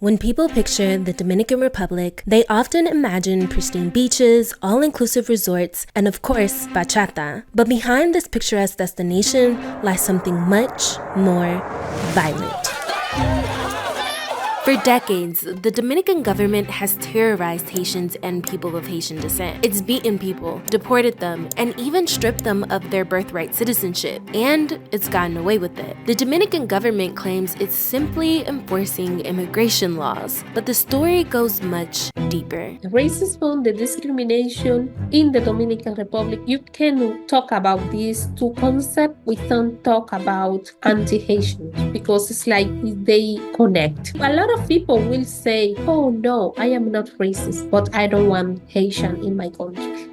When people picture the Dominican Republic, they often imagine pristine beaches, all-inclusive resorts, and of course, bachata. But behind this picturesque destination lies something much more violent. For decades, the Dominican government has terrorized Haitians and people of Haitian descent. It's beaten people, deported them, and even stripped them of their birthright citizenship. And it's gotten away with it. The Dominican government claims it's simply enforcing immigration laws, but the story goes much deeper. The racism, the discrimination in the Dominican Republic, you can talk about these two concepts without talk about anti-Haitian, because it's like they connect. A lot of people will say, oh no, I am not racist, but I don't want Haitian in my country.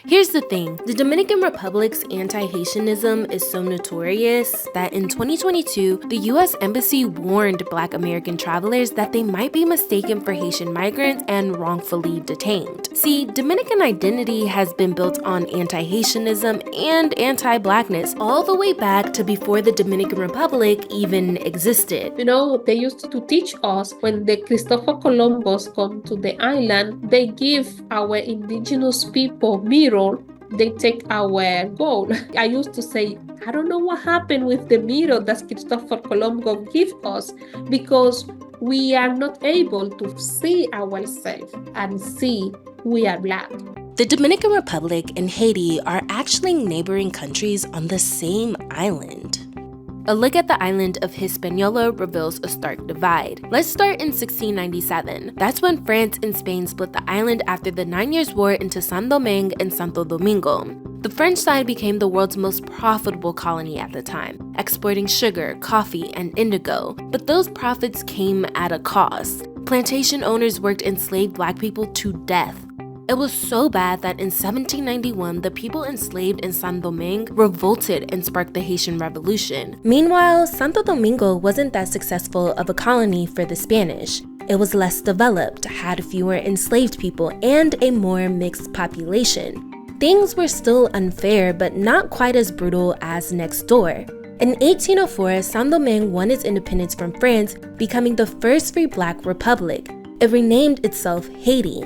Here's the thing, the Dominican Republic's anti-Haitianism is so notorious that in 2022, the US Embassy warned Black American travelers that they might be mistaken for Haitian migrants and wrongfully detained. See, Dominican identity has been built on anti-Haitianism and anti-blackness all the way back to before the Dominican Republic even existed. You know, they used to teach us when the Christopher Columbus come to the island, they give our indigenous people mirror. They take our gold. I used to say, I don't know what happened with the mirror that Christopher Columbus gave us, because we are not able to see ourselves and see we are Black. The Dominican Republic and Haiti are actually neighboring countries on the same island. A look at the island of Hispaniola reveals a stark divide. Let's start in 1697. That's when France and Spain split the island after the 9 Years' War into San Domingue and Santo Domingo. The French side became the world's most profitable colony at the time, exporting sugar, coffee, and indigo. But those profits came at a cost. Plantation owners worked enslaved Black people to death. It was so bad that in 1791, the people enslaved in San Domingue revolted and sparked the Haitian Revolution. Meanwhile, Santo Domingo wasn't that successful of a colony for the Spanish. It was less developed, had fewer enslaved people, and a more mixed population. Things were still unfair, but not quite as brutal as next door. In 1804, San Domingue won its independence from France, becoming the first free Black republic. It renamed itself Haiti.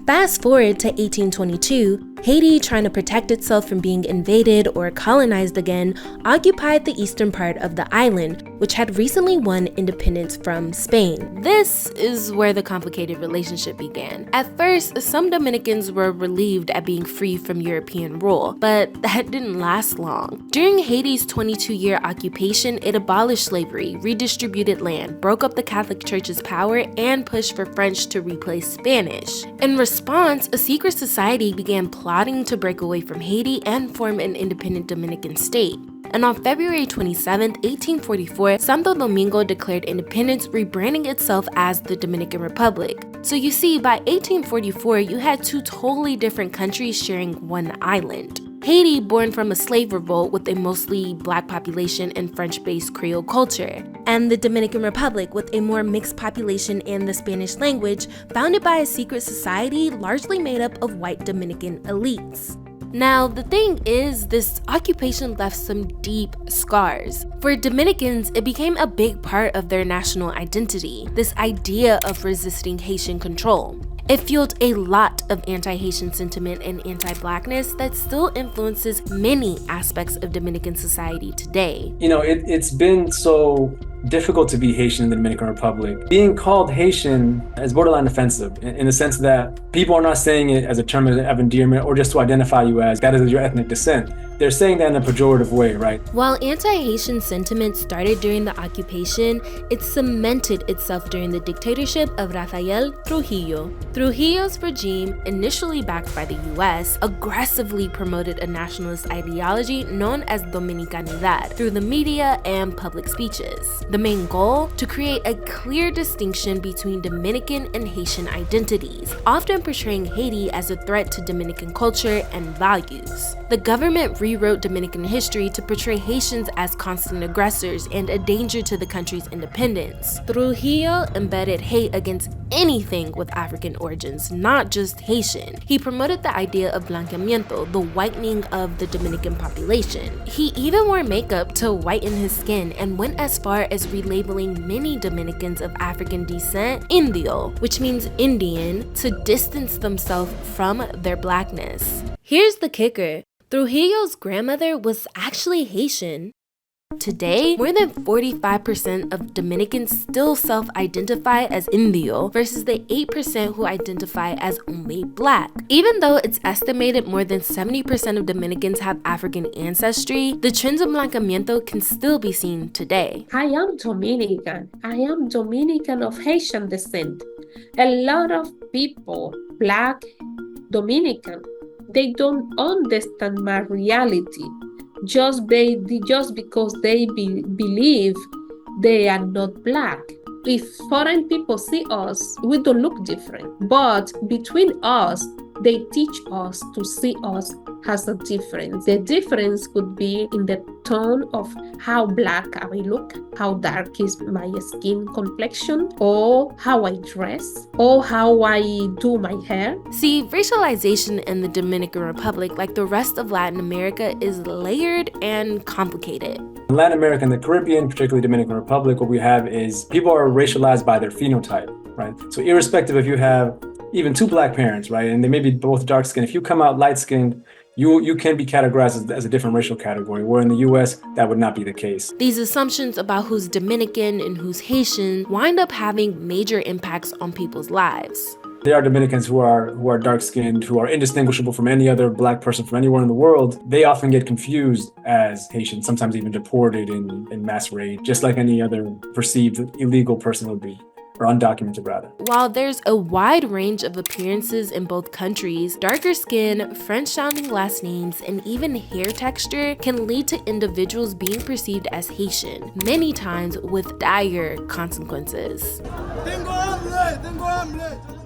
Fast forward to 1822, Haiti, trying to protect itself from being invaded or colonized again, occupied the eastern part of the island, which had recently won independence from Spain. This is where the complicated relationship began. At first, some Dominicans were relieved at being free from European rule, but that didn't last long. During Haiti's 22-year occupation, it abolished slavery, redistributed land, broke up the Catholic Church's power, and pushed for French to replace Spanish. In response, a secret society began plotting to break away from Haiti and form an independent Dominican state. And on February 27, 1844, Santo Domingo declared independence, rebranding itself as the Dominican Republic. So you see, by 1844, you had two totally different countries sharing one island. Haiti, born from a slave revolt with a mostly Black population and French-based Creole culture, and the Dominican Republic with a more mixed population and the Spanish language, founded by a secret society largely made up of white Dominican elites. Now, the thing is, this occupation left some deep scars. For Dominicans, it became a big part of their national identity, this idea of resisting Haitian control. It fueled a lot of anti-Haitian sentiment and anti-blackness that still influences many aspects of Dominican society today. You know, it's been so difficult to be Haitian in the Dominican Republic. Being called Haitian is borderline offensive in the sense that people are not saying it as a term of endearment or just to identify you as that is your ethnic descent. They're saying that in a pejorative way, right? While anti-Haitian sentiment started during the occupation, it cemented itself during the dictatorship of Rafael Trujillo. Trujillo's regime, initially backed by the US, aggressively promoted a nationalist ideology known as Dominicanidad through the media and public speeches. The main goal? To create a clear distinction between Dominican and Haitian identities, often portraying Haiti as a threat to Dominican culture and values. The government rewrote Dominican history to portray Haitians as constant aggressors and a danger to the country's independence. Trujillo embedded hate against anything with African origins, not just Haitian. He promoted the idea of blanqueamiento, the whitening of the Dominican population. He even wore makeup to whiten his skin and went as far as relabeling many Dominicans of African descent Indio, which means Indian, to distance themselves from their blackness. Here's the kicker. Trujillo's grandmother was actually Haitian. Today, more than 45% of Dominicans still self-identify as Indio versus the 8% who identify as only Black. Even though it's estimated more than 70% of Dominicans have African ancestry, the trends of blanqueamiento can still be seen today. I am Dominican. I am Dominican of Haitian descent. A lot of people, Black, Dominican, they don't understand my reality. Just because they believe they are not Black. If foreign people see us, we don't look different. But between us, they teach us to see us as a difference. The difference could be in the tone of how Black I look, how dark is my skin complexion, or how I dress, or how I do my hair. See, racialization in the Dominican Republic, like the rest of Latin America, is layered and complicated. In Latin America and the Caribbean, particularly Dominican Republic, what we have is people are racialized by their phenotype, right? So irrespective if you have even two Black parents, right, and they may be both dark skinned, if you come out light skinned, you can be categorized as a different racial category, where in the US, that would not be the case. These assumptions about who's Dominican and who's Haitian wind up having major impacts on people's lives. There are Dominicans who are dark-skinned, who are indistinguishable from any other Black person from anywhere in the world. They often get confused as Haitian, sometimes even deported in mass raid, just like any other perceived illegal person would be, or undocumented rather. While there's a wide range of appearances in both countries, darker skin, French-sounding last names, and even hair texture can lead to individuals being perceived as Haitian, many times with dire consequences.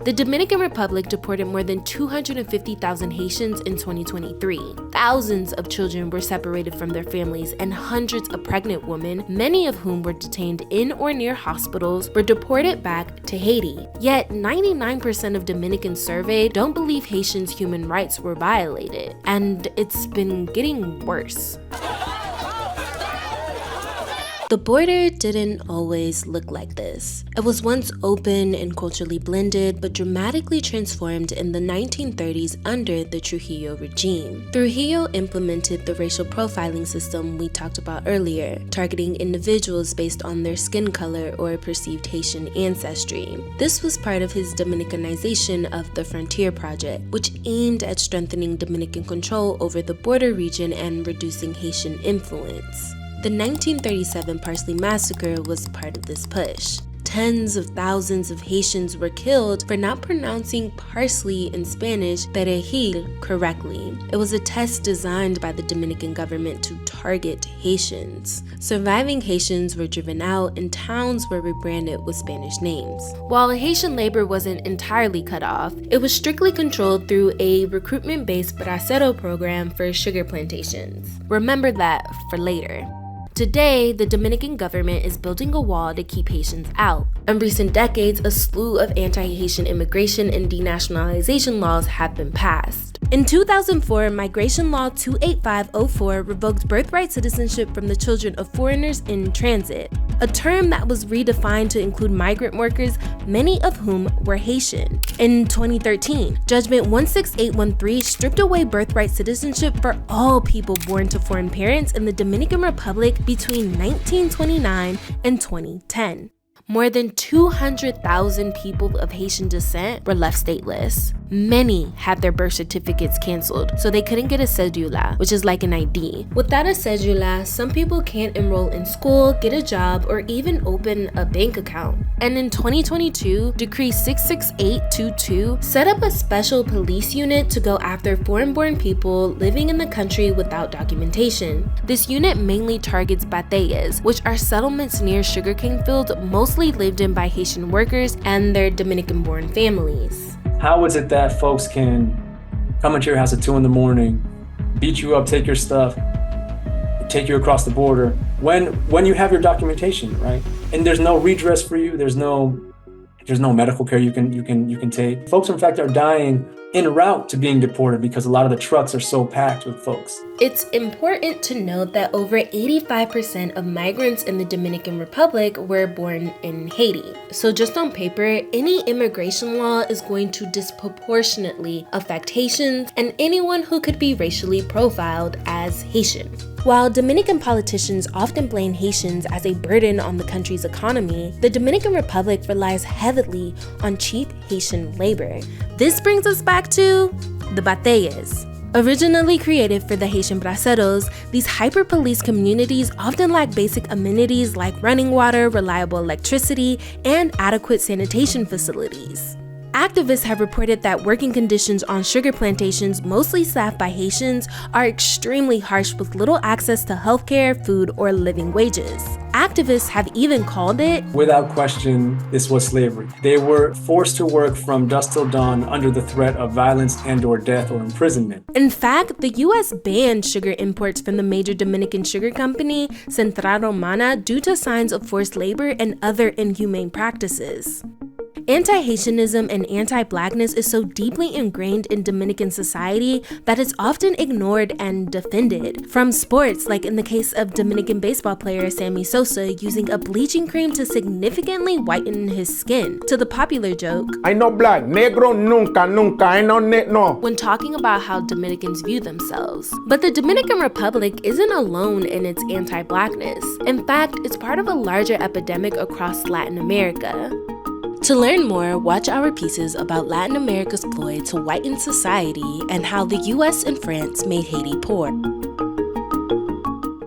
The Dominican Republic deported more than 250,000 Haitians in 2023. Thousands of children were separated from their families, and hundreds of pregnant women, many of whom were detained in or near hospitals, were deported back to Haiti. Yet 99% of Dominicans surveyed don't believe Haitians' human rights were violated, and it's been getting worse. The border didn't always look like this. It was once open and culturally blended, but dramatically transformed in the 1930s under the Trujillo regime. Trujillo implemented the racial profiling system we talked about earlier, targeting individuals based on their skin color or perceived Haitian ancestry. This was part of his Dominicanization of the Frontier Project, which aimed at strengthening Dominican control over the border region and reducing Haitian influence. The 1937 Parsley Massacre was part of this push. Tens of thousands of Haitians were killed for not pronouncing parsley in Spanish, perejil, correctly. It was a test designed by the Dominican government to target Haitians. Surviving Haitians were driven out and towns were rebranded with Spanish names. While Haitian labor wasn't entirely cut off, it was strictly controlled through a recruitment-based bracero program for sugar plantations. Remember that for later. Today, the Dominican government is building a wall to keep Haitians out. In recent decades, a slew of anti-Haitian immigration and denationalization laws have been passed. In 2004, Migration Law 28504 revoked birthright citizenship from the children of foreigners in transit, a term that was redefined to include migrant workers, many of whom were Haitian. In 2013, Judgment 16813 stripped away birthright citizenship for all people born to foreign parents in the Dominican Republic between 1929 and 2010. More than 200,000 people of Haitian descent were left stateless. Many had their birth certificates canceled, so they couldn't get a cédula, which is like an ID. Without a cédula, some people can't enroll in school, get a job, or even open a bank account. And in 2022, Decree 66822 set up a special police unit to go after foreign-born people living in the country without documentation. This unit mainly targets bateyes, which are settlements near sugarcane fields mostly lived in by Haitian workers and their Dominican-born families. How is it that folks can come into your house at 2 a.m, beat you up, take your stuff, take you across the border when you have your documentation, right? And there's no redress for you. There's no medical care you can take. Folks, in fact, are dying en route to being deported because a lot of the trucks are so packed with folks. It's important to note that over 85% of migrants in the Dominican Republic were born in Haiti. So just on paper, any immigration law is going to disproportionately affect Haitians and anyone who could be racially profiled as Haitian. While Dominican politicians often blame Haitians as a burden on the country's economy, the Dominican Republic relies heavily on cheap Haitian labor. This brings us back to the batallas. Originally created for the Haitian braceros, these hyper-police communities often lack basic amenities like running water, reliable electricity, and adequate sanitation facilities. Activists have reported that working conditions on sugar plantations, mostly staffed by Haitians, are extremely harsh with little access to healthcare, food, or living wages. Activists have even called it, without question, this was slavery. They were forced to work from dusk till dawn under the threat of violence and/or death or imprisonment. In fact, the U.S. banned sugar imports from the major Dominican sugar company, Central Romana, due to signs of forced labor and other inhumane practices. Anti-Haitianism and anti-blackness is so deeply ingrained in Dominican society that it's often ignored and defended. From sports, like in the case of Dominican baseball player Sammy Sosa using a bleaching cream to significantly whiten his skin, to the popular joke, "I no black, negro nunca, nunca, I no." When talking about how Dominicans view themselves. But the Dominican Republic isn't alone in its anti-blackness. In fact, it's part of a larger epidemic across Latin America. To learn more, watch our pieces about Latin America's ploy to whiten society and how the US and France made Haiti poor.